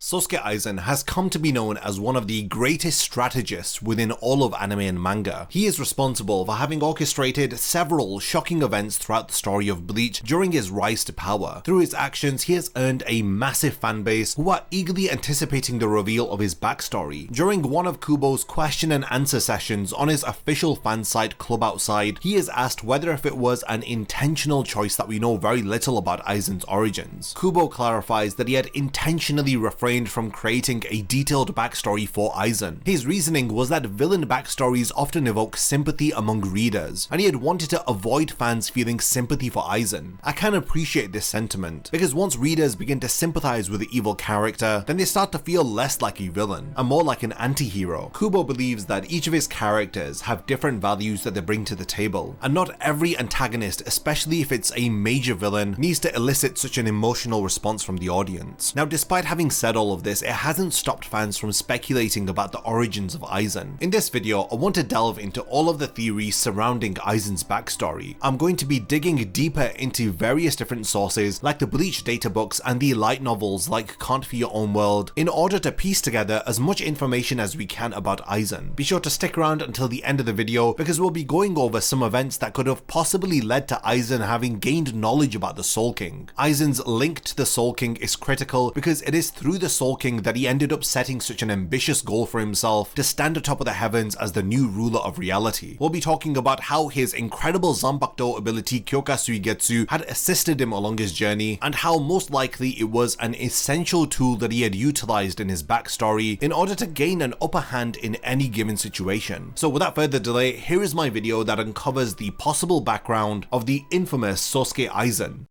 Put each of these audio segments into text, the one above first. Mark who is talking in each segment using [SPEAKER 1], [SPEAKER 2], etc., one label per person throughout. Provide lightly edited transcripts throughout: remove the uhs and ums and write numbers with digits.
[SPEAKER 1] Sosuke Aizen has come to be known as one of the greatest strategists within all of anime and manga. He is responsible for having orchestrated several shocking events throughout the story of Bleach during his rise to power. Through his actions, he has earned a massive fanbase who are eagerly anticipating the reveal of his backstory. During one of Kubo's question and answer sessions on his official fan site Club Outside, he is asked whether if it was an intentional choice that we know very little about Aizen's origins. Kubo clarifies that he had intentionally refrained from creating a detailed backstory for Aizen. His reasoning was that villain backstories often evoke sympathy among readers, and he had wanted to avoid fans feeling sympathy for Aizen. I can appreciate this sentiment, because once readers begin to sympathize with the evil character, then they start to feel less like a villain, and more like an anti-hero. Kubo believes that each of his characters have different values that they bring to the table, and not every antagonist, especially if it's a major villain, needs to elicit such an emotional response from the audience. Now, despite having said all of this, it hasn't stopped fans from speculating about the origins of Aizen. In this video, I want to delve into all of the theories surrounding Aizen's backstory. I'm going to be digging deeper into various different sources like the Bleach databooks and the light novels like Can't Fear Your Own World in order to piece together as much information as we can about Aizen. Be sure to stick around until the end of the video because we'll be going over some events that could have possibly led to Aizen having gained knowledge about the Soul King. Aizen's link to the Soul King is critical because it is through the Soul King that he ended up setting such an ambitious goal for himself to stand atop of the heavens as the new ruler of reality. We'll be talking about how his incredible Zanpakuto ability Kyoka Suigetsu had assisted him along his journey, and how most likely it was an essential tool that he had utilized in his backstory in order to gain an upper hand in any given situation. So without further delay, here is my video that uncovers the possible background of the infamous Sosuke Aizen.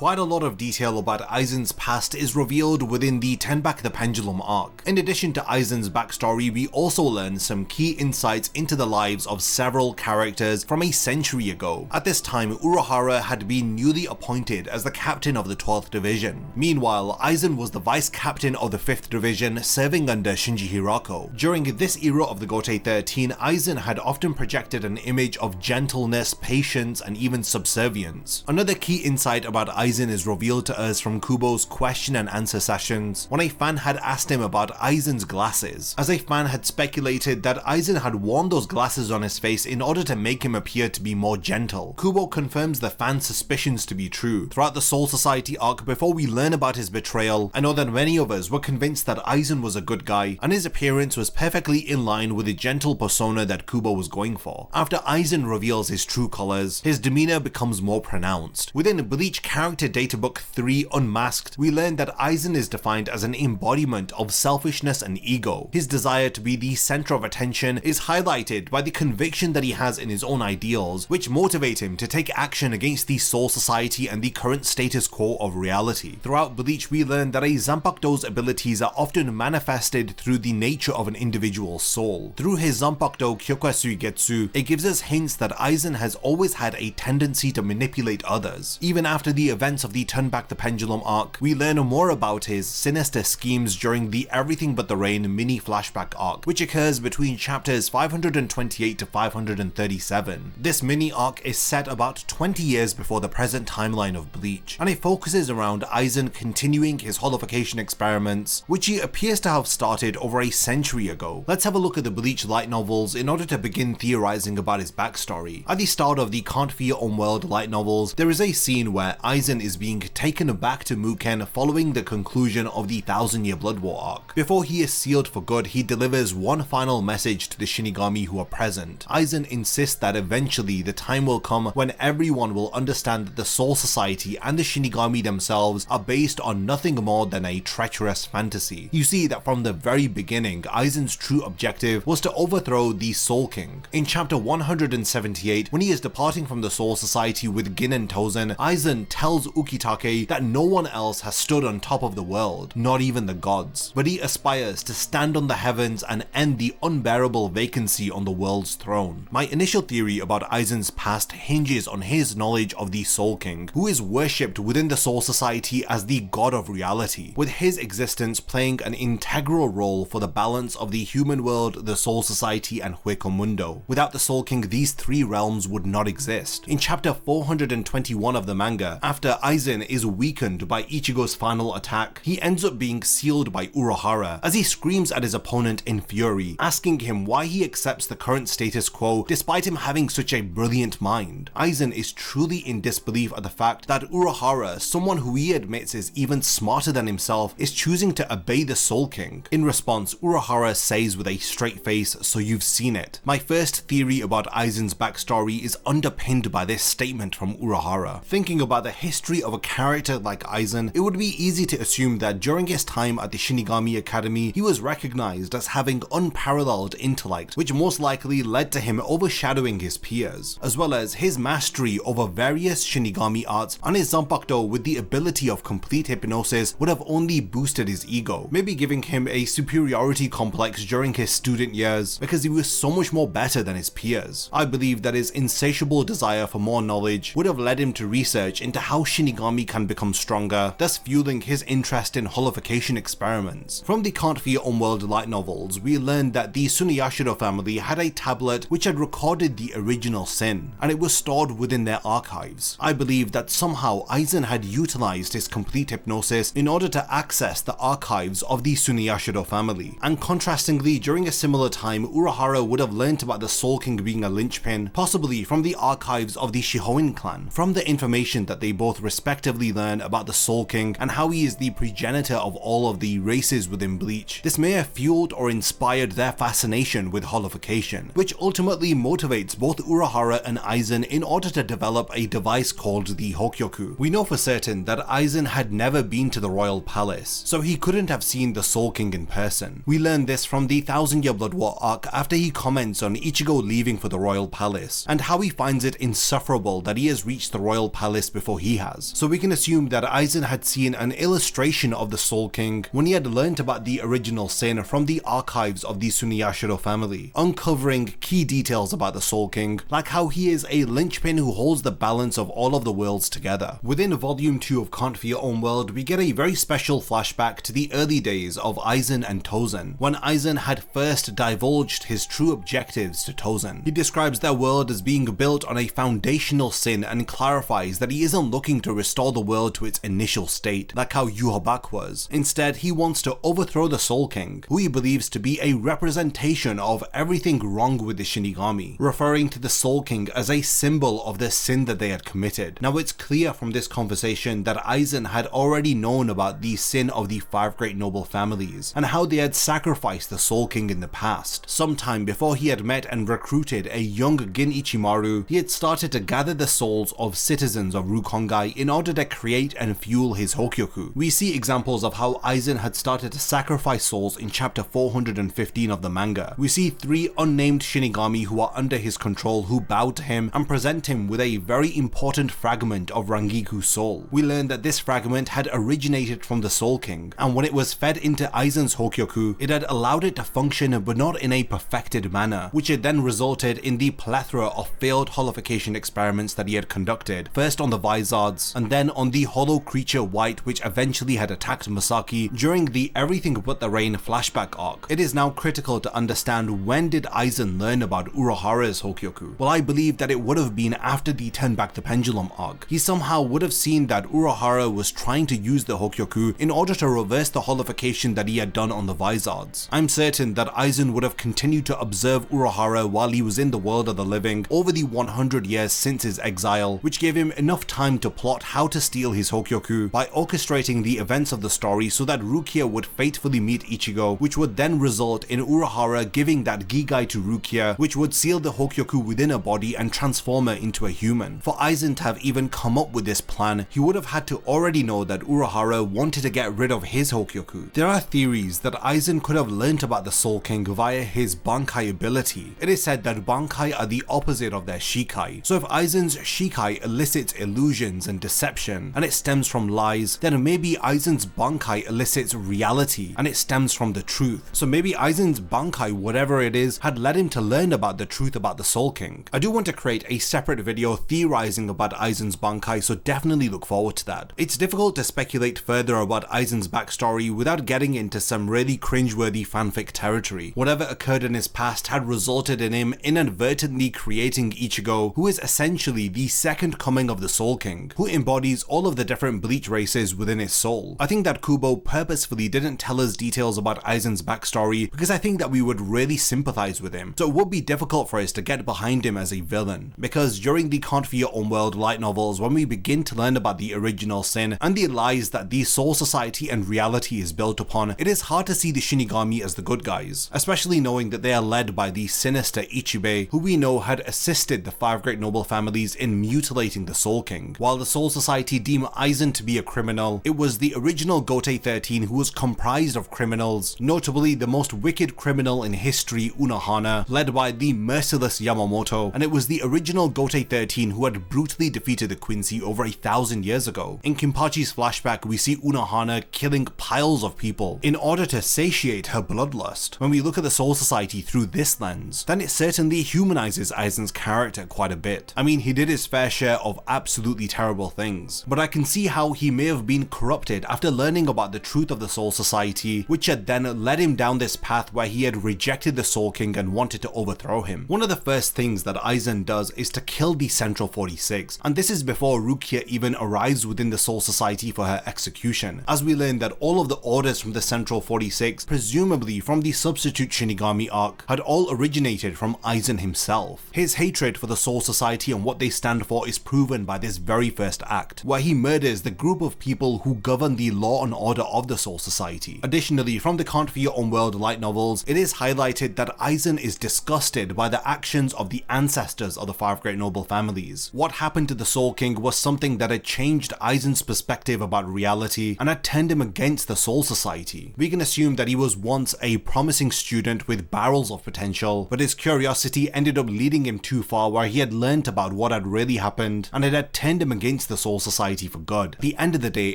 [SPEAKER 1] Quite a lot of detail about Aizen's past is revealed within the Turn Back the Pendulum arc. In addition to Aizen's backstory, we also learn some key insights into the lives of several characters from a century ago. At this time, Urahara had been newly appointed as the captain of the 12th Division. Meanwhile, Aizen was the vice captain of the 5th Division, serving under Shinji Hirako. During this era of the Gotei 13, Aizen had often projected an image of gentleness, patience, and even subservience. Another key insight about Aizen is revealed to us from Kubo's question and answer sessions when a fan had asked him about Aizen's glasses, as a fan had speculated that Aizen had worn those glasses on his face in order to make him appear to be more gentle. Kubo confirms the fan's suspicions to be true. Throughout the Soul Society arc, before we learn about his betrayal, I know that many of us were convinced that Aizen was a good guy, and his appearance was perfectly in line with the gentle persona that Kubo was going for. After Aizen reveals his true colors, his demeanor becomes more pronounced. Within Bleach Character Databook 3 Unmasked, we learn that Aizen is defined as an embodiment of selfishness and ego. His desire to be the center of attention is highlighted by the conviction that he has in his own ideals, which motivate him to take action against the Soul Society and the current status quo of reality. Throughout Bleach, we learn that a Zanpakuto's abilities are often manifested through the nature of an individual's soul. Through his Zanpakuto Kyoka Suigetsu, it gives us hints that Aizen has always had a tendency to manipulate others. Even after the events of the Turn Back the Pendulum arc, we learn more about his sinister schemes during the Everything But the Rain mini flashback arc, which occurs between chapters 528 to 537. This mini arc is set about 20 years before the present timeline of Bleach, and it focuses around Aizen continuing his holification experiments, which he appears to have started over a century ago. Let's have a look at the Bleach light novels in order to begin theorizing about his backstory. At the start of the Can't Fear Your Own World light novels, there is a scene where Aizen is being taken back to Muken following the conclusion of the 1000-Year Blood War arc. Before he is sealed for good, he delivers one final message to the Shinigami who are present. Aizen insists that eventually the time will come when everyone will understand that the Soul Society and the Shinigami themselves are based on nothing more than a treacherous fantasy. You see that from the very beginning, Aizen's true objective was to overthrow the Soul King. In chapter 178, when he is departing from the Soul Society with Gin and Tozen, Aizen tells Ukitake that no one else has stood on top of the world, not even the gods, but he aspires to stand on the heavens and end the unbearable vacancy on the world's throne. My initial theory about Aizen's past hinges on his knowledge of the Soul King, who is worshipped within the Soul Society as the god of reality, with his existence playing an integral role for the balance of the human world, the Soul Society, and Hueco Mundo. Without the Soul King, these three realms would not exist. In chapter 421 of the manga, after Aizen is weakened by Ichigo's final attack, he ends up being sealed by Urahara as he screams at his opponent in fury, asking him why he accepts the current status quo despite him having such a brilliant mind. Aizen is truly in disbelief at the fact that Urahara, someone who he admits is even smarter than himself, is choosing to obey the Soul King. In response, Urahara says with a straight face, "So you've seen it." My first theory about Aizen's backstory is underpinned by this statement from Urahara. Thinking about the history of a character like Aizen, it would be easy to assume that during his time at the Shinigami Academy, he was recognized as having unparalleled intellect, which most likely led to him overshadowing his peers, as well as his mastery over various Shinigami arts, and his Zanpakuto with the ability of complete hypnosis would have only boosted his ego, maybe giving him a superiority complex during his student years because he was so much more better than his peers. I believe that his insatiable desire for more knowledge would have led him to research into how Shinigami can become stronger, thus fueling his interest in holification experiments. From the Can't Fear Unworld light novels, we learned that the Tsuneyashiro family had a tablet which had recorded the original sin, and it was stored within their archives. I believe that somehow Aizen had utilized his complete hypnosis in order to access the archives of the Tsuneyashiro family, and contrastingly, during a similar time, Urahara would have learnt about the Soul King being a linchpin, possibly from the archives of the Shihoin clan. From the information that they both respectively learn about the Soul King and how he is the progenitor of all of the races within Bleach, this may have fueled or inspired their fascination with holification, which ultimately motivates both Urahara and Aizen in order to develop a device called the Hokyoku. We know for certain that Aizen had never been to the royal palace, so he couldn't have seen the Soul King in person. We learn this from the Thousand Year Blood War arc after he comments on Ichigo leaving for the royal palace, and how he finds it insufferable that he has reached the royal palace before he has. So we can assume that Aizen had seen an illustration of the Soul King when he had learnt about the original sin from the archives of the Tsuneyashiro family, uncovering key details about the Soul King, like how he is a linchpin who holds the balance of all of the worlds together. Within Volume 2 of Can't Fear Unworld, we get a very special flashback to the early days of Aizen and Tozen, when Aizen had first divulged his true objectives to Tozen. He describes their world as being built on a foundational sin and clarifies that he isn't looking to restore the world to its initial state, like how Yhwach was. Instead, he wants to overthrow the Soul King, who he believes to be a representation of everything wrong with the Shinigami, referring to the Soul King as a symbol of the sin that they had committed. Now, it's clear from this conversation that Aizen had already known about the sin of the 5 great noble families, and how they had sacrificed the Soul King in the past. Sometime before he had met and recruited a young Gin Ichimaru, he had started to gather the souls of citizens of Rukongai in order to create and fuel his Hokyoku. We see examples of how Aizen had started to sacrifice souls in chapter 415 of the manga. We see 3 unnamed Shinigami who are under his control who bow to him and present him with a very important fragment of Rangiku's soul. We learn that this fragment had originated from the Soul King, and when it was fed into Aizen's Hokyoku, it had allowed it to function but not in a perfected manner, which had then resulted in the plethora of failed holification experiments that he had conducted, first on the Vizards, and then on the hollow creature White, which eventually had attacked Masaki during the Everything But the Rain flashback arc. It is now critical to understand, when did Aizen learn about Urahara's Hokyoku? Well, I believe that it would have been after the Turn Back the Pendulum arc. He somehow would have seen that Urahara was trying to use the Hokyoku in order to reverse the holification that he had done on the Vizards. I'm certain that Aizen would have continued to observe Urahara while he was in the world of the living over the 100 years since his exile, which gave him enough time to plot how to steal his Hokyoku by orchestrating the events of the story so that Rukia would fatefully meet Ichigo, which would then result in Urahara giving that Gigai to Rukia, which would seal the Hokyoku within her body and transform her into a human. For Aizen to have even come up with this plan, he would have had to already know that Urahara wanted to get rid of his Hokyoku. There are theories that Aizen could have learnt about the Soul King via his Bankai ability. It is said that Bankai are the opposite of their Shikai, so if Aizen's Shikai elicits illusions and deception, and it stems from lies, then maybe Aizen's Bankai elicits reality, and it stems from the truth. So maybe Aizen's Bankai, whatever it is, had led him to learn about the truth about the Soul King. I do want to create a separate video theorizing about Aizen's Bankai, so definitely look forward to that. It's difficult to speculate further about Aizen's backstory without getting into some really cringeworthy fanfic territory. Whatever occurred in his past had resulted in him inadvertently creating Ichigo, who is essentially the second coming of the Soul King, who embodies all of the different Bleach races within his soul. I think that Kubo purposefully didn't tell us details about Aizen's backstory because I think that we would really sympathize with him, so it would be difficult for us to get behind him as a villain, because during the Can't For Your Own World light novels, when we begin to learn about the original sin and the lies that the Soul Society and reality is built upon, it is hard to see the Shinigami as the good guys, especially knowing that they are led by the sinister Ichibei, who we know had assisted the 5 great noble families in mutilating the Soul King. While the Soul Society deem Aizen to be a criminal, it was the original Gotei 13 who was comprised of criminals, notably the most wicked criminal in history, Unohana, led by the merciless Yamamoto, and it was the original Gotei 13 who had brutally defeated the Quincy over 1,000 years ago. In Kinpachi's flashback, we see Unohana killing piles of people in order to satiate her bloodlust. When we look at the Soul Society through this lens, then it certainly humanizes Aizen's character quite a bit. I mean, he did his fair share of absolutely terrible things, but I can see how he may have been corrupted after learning about the truth of the Soul Society, which had then led him down this path where he had rejected the Soul King and wanted to overthrow him. One of the first things that Aizen does is to kill the Central 46, and this is before Rukia even arrives within the Soul Society for her execution, as we learn that all of the orders from the Central 46, presumably from the Substitute Shinigami arc, had all originated from Aizen himself. His hatred for the Soul Society and what they stand for is proven by this very first act, where he murders the group of people who govern the law and order of the Soul Society. Additionally, from the Can't For Your Own World light novels, it is highlighted that Aizen is disgusted by the actions of the ancestors of the 5 great noble families. What happened to the Soul King was something that had changed Aizen's perspective about reality and had turned him against the Soul Society. We can assume that he was once a promising student with barrels of potential, but his curiosity ended up leading him too far, where he had learnt about what had really happened, and it had turned him against the Soul Society for good. At the end of the day,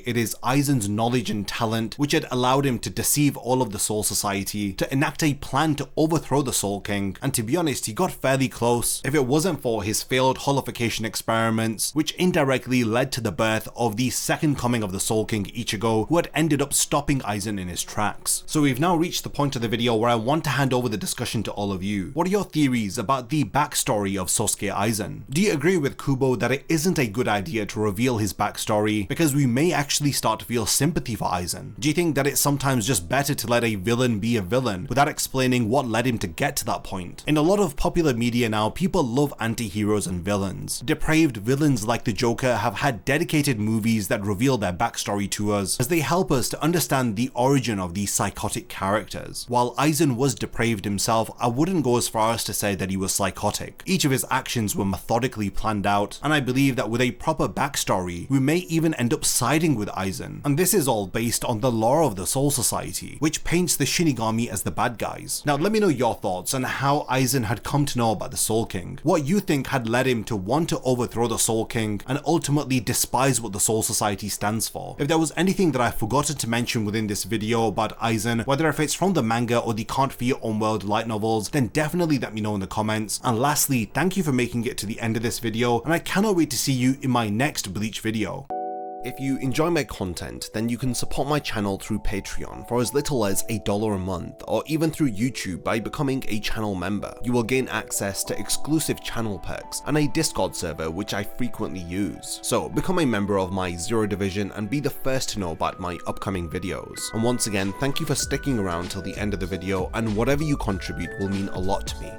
[SPEAKER 1] it is Aizen's knowledge and talent which had allowed him to deceive all of the Soul Society, to enact a plan to overthrow the Soul King, and to be honest, he got fairly close if it wasn't for his failed holification experiments, which indirectly led to the birth of the second coming of the Soul King, Ichigo, who had ended up stopping Aizen in his tracks. So we've now reached the point of the video where I want to hand over the discussion to all of you. What are your theories about the backstory of Sosuke Aizen? Do you agree with Kubo that it isn't a good idea to reveal his backstory because we may actually start to feel sympathy for Aizen? Do you think that it's sometimes just better to let a villain be a villain without explaining what led him to get to that point? In a lot of popular media now, people love anti-heroes and villains. Depraved villains like the Joker have had dedicated movies that reveal their backstory to us, as they help us to understand the origin of these psychotic characters. While Aizen was depraved himself, I wouldn't go as far as to say that he was psychotic. Each of his actions were methodically planned out, and I believe that with a proper backstory, we may even end up siding with Aizen. And this is all based on the lore of the Soul Society, which paints the Shinigami as the bad guys. Now let me know your thoughts on how Aizen had come to know about the Soul King, what you think had led him to want to overthrow the Soul King and ultimately despise what the Soul Society stands for. If there was anything that I forgotten to mention within this video about Aizen, whether if it's from the manga or the Can't For Your Own World light novels, then definitely let me know in the comments. And lastly, thank you for making it to the end of this video, and I cannot wait to see you in my next Bleach video. If you enjoy my content, then you can support my channel through Patreon for as little as $1 a month, or even through YouTube by becoming a channel member. You will gain access to exclusive channel perks and a Discord server which I frequently use. So become a member of my Zero Division and be the first to know about my upcoming videos. And once again, thank you for sticking around till the end of the video, and whatever you contribute will mean a lot to me.